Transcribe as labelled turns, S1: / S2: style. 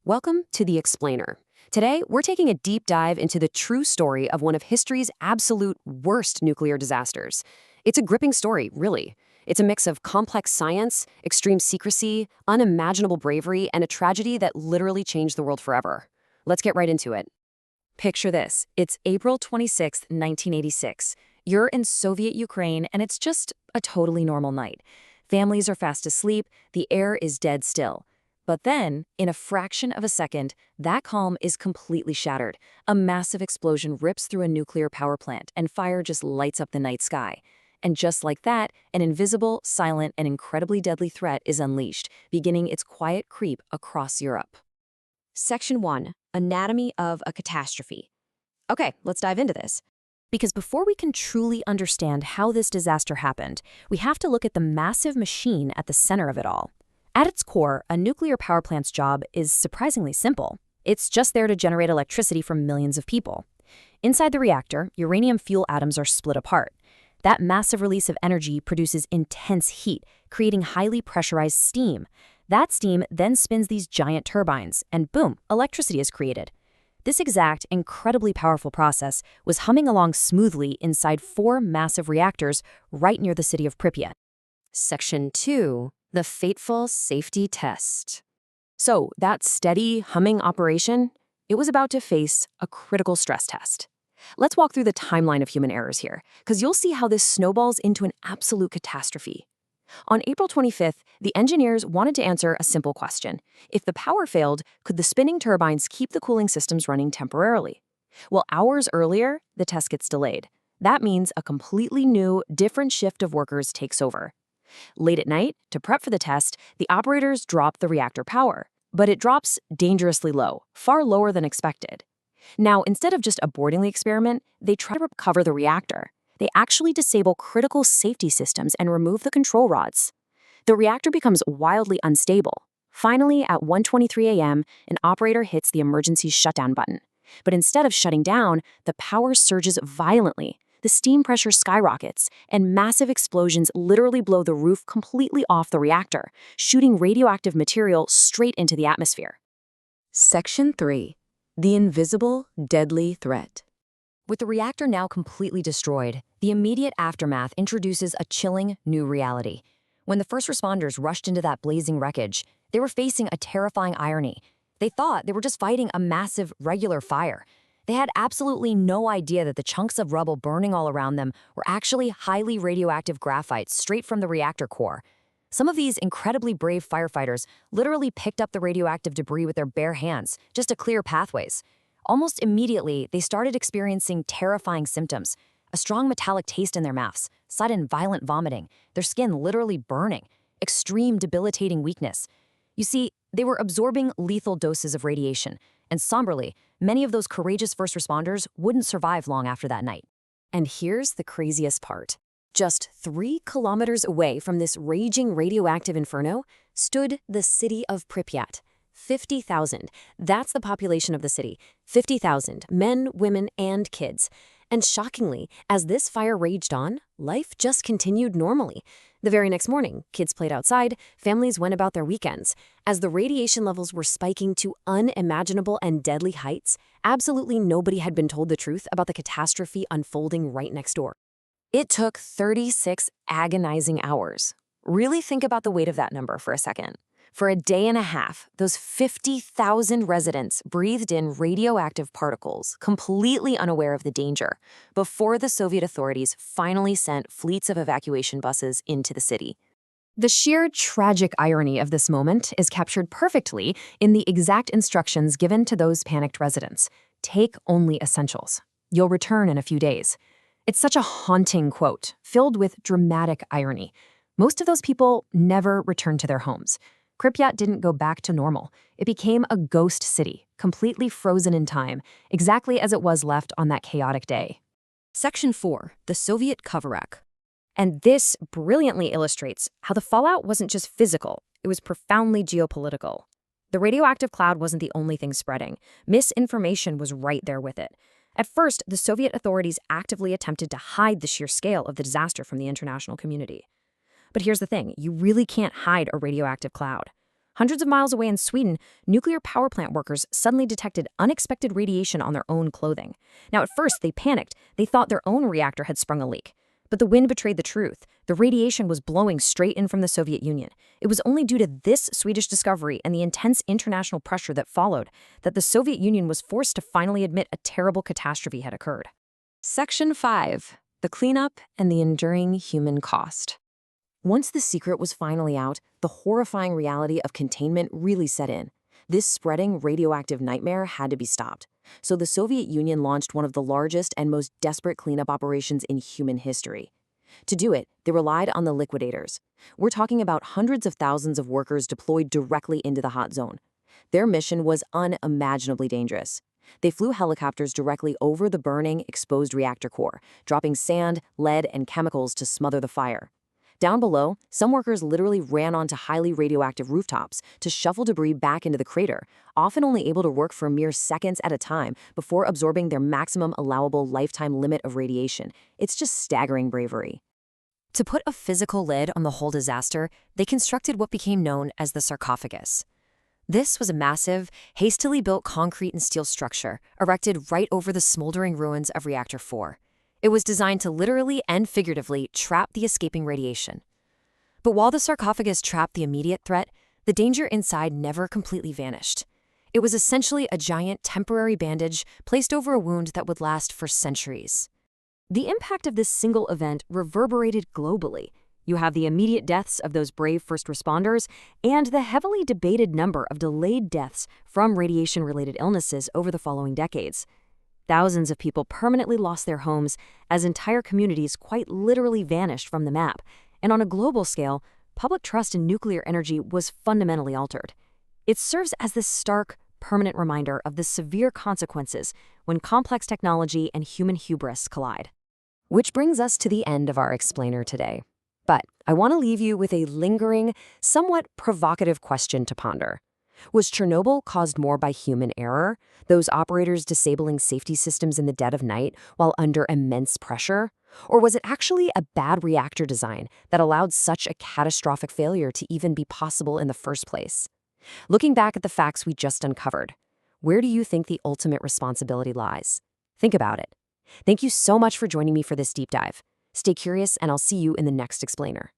S1: Welcome to The Explainer. Today, we're taking a deep dive into the true story of one of history's absolute worst nuclear disasters. It's a gripping story, really. It's a mix of complex science, extreme secrecy, unimaginable bravery, and a tragedy that literally changed the world forever. Let's get right into it. Picture this. It's April 26, 1986. You're in Soviet Ukraine, and it's just a totally normal night. Families are fast asleep, the air is dead still. But then, in a fraction of a second, that calm is completely shattered. A massive explosion rips through a nuclear power plant, and fire just lights up the night sky. And just like that, an invisible, silent, and incredibly deadly threat is unleashed, beginning its quiet creep across Europe. Section 1. Anatomy of a Catastrophe. Okay, let's dive into this. Because before we can truly understand how this disaster happened, we have to look at the massive machine at the center of it all. At its core, a nuclear power plant's job is surprisingly simple. It's just there to generate electricity for millions of people. Inside the reactor, uranium fuel atoms are split apart. That massive release of energy produces intense heat, creating highly pressurized steam. That steam then spins these giant turbines, and boom, electricity is created. This exact, incredibly powerful process was humming along smoothly inside 4 massive reactors right near the city of Pripyat. Section 2. The fateful safety test. So, that steady, humming operation, it was about to face a critical stress test. Let's walk through the timeline of human errors here, because you'll see how this snowballs into an absolute catastrophe. On April 25th, the engineers wanted to answer a simple question. If the power failed, could the spinning turbines keep the cooling systems running temporarily? Well, hours earlier, the test gets delayed. That means a completely new, different shift of workers takes over. Late at night, to prep for the test, the operators drop the reactor power, but it drops dangerously low, far lower than expected. Now, instead of just aborting the experiment, they try to recover the reactor. They actually disable critical safety systems and remove the control rods. The reactor becomes wildly unstable. Finally, at 1:23 a.m., an operator hits the emergency shutdown button. But instead of shutting down, the power surges violently. The steam pressure skyrockets, and massive explosions literally blow the roof completely off the reactor, shooting radioactive material straight into the atmosphere. Section 3. The invisible, deadly threat. With the reactor now completely destroyed, the immediate aftermath introduces a chilling new reality. When the first responders rushed into that blazing wreckage, they were facing a terrifying irony. They thought they were just fighting a massive, regular fire. They had absolutely no idea that the chunks of rubble burning all around them were actually highly radioactive graphite straight from the reactor core. Some of these incredibly brave firefighters literally picked up the radioactive debris with their bare hands just to clear pathways. Almost immediately, they started experiencing terrifying symptoms. A strong metallic taste in their mouths, sudden violent vomiting, their skin literally burning, extreme debilitating weakness. You see, they were absorbing lethal doses of radiation, and somberly, many of those courageous first responders wouldn't survive long after that night. And here's the craziest part. Just 3 kilometers away from this raging radioactive inferno stood the city of Pripyat. 50,000. That's the population of the city. 50,000 men, women, and kids. And shockingly, as this fire raged on, life just continued normally. The very next morning, kids played outside, families went about their weekends. As the radiation levels were spiking to unimaginable and deadly heights, absolutely nobody had been told the truth about the catastrophe unfolding right next door. It took 36 agonizing hours. Really think about the weight of that number for a second. For a day and a half, those 50,000 residents breathed in radioactive particles, completely unaware of the danger, before the Soviet authorities finally sent fleets of evacuation buses into the city. The sheer tragic irony of this moment is captured perfectly in the exact instructions given to those panicked residents. Take only essentials. You'll return in a few days. It's such a haunting quote, filled with dramatic irony. Most of those people never returned to their homes. Pripyat didn't go back to normal. It became a ghost city, completely frozen in time, exactly as it was left on that chaotic day. Section 4. The Soviet cover-up. And this brilliantly illustrates how the fallout wasn't just physical, it was profoundly geopolitical. The radioactive cloud wasn't the only thing spreading. Misinformation was right there with it. At first, the Soviet authorities actively attempted to hide the sheer scale of the disaster from the international community. But here's the thing, you really can't hide a radioactive cloud.
S2: Hundreds of miles away in Sweden, nuclear power plant workers suddenly detected unexpected radiation on their own clothing. Now, at first, they panicked. They thought their own reactor had sprung a leak. But the wind betrayed the truth. The radiation was blowing straight in from the Soviet Union. It was only due to this Swedish discovery and the intense international pressure that followed that the Soviet Union was forced to finally admit a terrible catastrophe had occurred.
S1: Section 5. The cleanup and the enduring human cost. Once the secret was finally out, the horrifying reality of containment really set in. This spreading radioactive nightmare had to be stopped. So the Soviet Union launched one of the largest and most desperate cleanup operations in human history. To do it, they relied on the liquidators. We're talking about hundreds of thousands of workers deployed directly into the hot zone. Their mission was unimaginably dangerous. They flew helicopters directly over the burning, exposed reactor core, dropping sand, lead, and chemicals to smother the fire. Down below, some workers literally ran onto highly radioactive rooftops to shuffle debris back into the crater, often only able to work for mere seconds at a time before absorbing their maximum allowable lifetime limit of radiation. It's just staggering bravery. To put a physical lid on the whole disaster, they constructed what became known as the sarcophagus. This was a massive, hastily built concrete and steel structure erected right over the smoldering ruins of Reactor 4. It was designed to literally and figuratively trap the escaping radiation. But while the sarcophagus trapped the immediate threat, the danger inside never completely vanished. It was essentially a giant temporary bandage placed over a wound that would last for centuries. The impact of this single event reverberated globally. You have the immediate deaths of those brave first responders and the heavily debated number of delayed deaths from radiation-related illnesses over the following decades. Thousands of people permanently lost their homes as entire communities quite literally vanished from the map. And on a global scale, public trust in nuclear energy was fundamentally altered. It serves as this stark, permanent reminder of the severe consequences when complex technology and human hubris collide. Which brings us to the end of our explainer today. But I want to leave you with a lingering, somewhat provocative question to ponder. Was Chernobyl caused more by human error, those operators disabling safety systems in the dead of night while under immense pressure? Or was it actually a bad reactor design that allowed such a catastrophic failure to even be possible in the first place? Looking back at the facts we just uncovered, where do you think the ultimate responsibility lies? Think about it. Thank you so much for joining me for this deep dive. Stay curious, and I'll see you in the next explainer.